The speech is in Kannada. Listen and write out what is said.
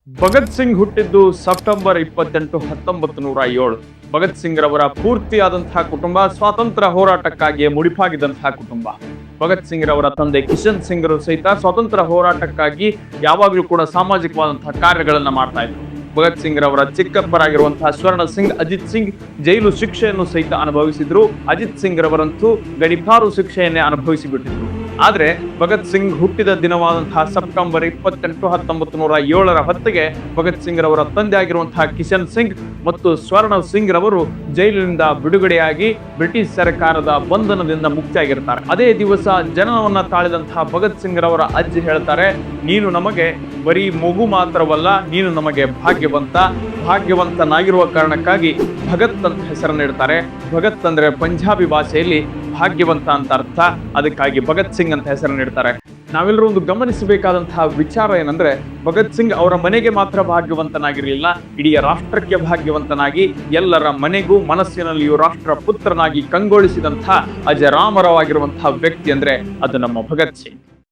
ಭಗತ್ ಸಿಂಗ್ ಹುಟ್ಟಿದ್ದು ಸೆಪ್ಟೆಂಬರ್ 28, 1907. ಭಗತ್ ಸಿಂಗ್ ರವರ ಪೂರ್ತಿಯಾದಂತಹ ಕುಟುಂಬ ಸ್ವಾತಂತ್ರ್ಯ ಹೋರಾಟಕ್ಕಾಗಿ ಮುಡಿಪಾಗಿದ್ದಂತಹ ಕುಟುಂಬ. ಭಗತ್ ಸಿಂಗ್ ರವರ ತಂದೆ ಕಿಶನ್ ಸಿಂಗ್ ಸಹಿತ ಸ್ವಾತಂತ್ರ್ಯ ಹೋರಾಟಕ್ಕಾಗಿ ಯಾವಾಗಲೂ ಕೂಡ ಸಾಮಾಜಿಕವಾದಂತಹ ಕಾರ್ಯಗಳನ್ನ ಮಾಡ್ತಾ ಇದ್ರು. ಭಗತ್ ಸಿಂಗ್ ರವರ ಚಿಕ್ಕಪ್ಪರಾಗಿರುವಂತಹ ಸ್ವರ್ಣ ಸಿಂಗ್, ಅಜಿತ್ ಸಿಂಗ್ ಜೈಲು ಶಿಕ್ಷೆಯನ್ನು ಸಹಿತ ಅನುಭವಿಸಿದ್ರು. ಅಜಿತ್ ಸಿಂಗ್ ರವರಂತೂ ಗಡಿಪಾರು ಶಿಕ್ಷೆಯನ್ನೇ ಅನುಭವಿಸಿ ಬಿಟ್ಟಿದ್ರು. ಆದ್ರೆ ಭಗತ್ ಸಿಂಗ್ ಹುಟ್ಟಿದ ದಿನವಾದಂತಹ ಸೆಪ್ಟೆಂಬರ್ 28, 1907 ಹೊತ್ತಿಗೆ ಭಗತ್ ಸಿಂಗ್ ರವರ ತಂದೆ ಆಗಿರುವಂತಹ ಕಿಶನ್ ಸಿಂಗ್ ಮತ್ತು ಸ್ವರ್ಣ ಸಿಂಗ್ ರವರು ಜೈಲಿನಿಂದ ಬಿಡುಗಡೆಯಾಗಿ ಬ್ರಿಟಿಷ್ ಸರ್ಕಾರದ ಬಂಧನದಿಂದ ಮುಕ್ತಿಯಾಗಿರ್ತಾರೆ. ಅದೇ ದಿವಸ ಜನನವನ್ನ ತಾಳಿದಂತಹ ಭಗತ್ ಸಿಂಗ್ ರವರ ಅಜ್ಜಿ ಹೇಳ್ತಾರೆ, ನೀನು ನಮಗೆ ಬರೀ ಮಗು ಮಾತ್ರವಲ್ಲ, ನೀನು ನಮಗೆ ಭಾಗ್ಯವಂತನಾಗಿರುವ ಕಾರಣಕ್ಕಾಗಿ ಭಗತ್ ಅಂತ ಹೆಸರನ್ನು ಇಡ್ತಾರೆ. ಭಗತ್ ಅಂದ್ರೆ ಪಂಜಾಬಿ ಭಾಷೆಯಲ್ಲಿ ಭಾಗ್ಯವಂತ ಅಂತ ಅರ್ಥ. ಅದಕ್ಕಾಗಿ ಭಗತ್ ಸಿಂಗ್ ಅಂತ ಹೆಸರನ್ನು ಇಡ್ತಾರೆ. ನಾವೆಲ್ಲರೂ ಒಂದು ಗಮನಿಸಬೇಕಾದಂತಹ ವಿಚಾರ ಏನಂದ್ರೆ, ಭಗತ್ ಸಿಂಗ್ ಅವರ ಮನೆಗೆ ಮಾತ್ರ ಭಾಗ್ಯವಂತನಾಗಿರಲಿಲ್ಲ, ಇಡೀ ರಾಷ್ಟ್ರಕ್ಕೆ ಭಾಗ್ಯವಂತನಾಗಿ ಎಲ್ಲರ ಮನೆಗೂ ಮನಸ್ಸಿನಲ್ಲಿಯೂ ರಾಷ್ಟ್ರ ಪುತ್ರನಾಗಿ ಕಂಗೊಳಿಸಿದಂತಹ ಅಜರಾಮರವಾಗಿರುವಂತಹ ವ್ಯಕ್ತಿ ಅಂದ್ರೆ ಅದು ನಮ್ಮ ಭಗತ್ ಸಿಂಗ್.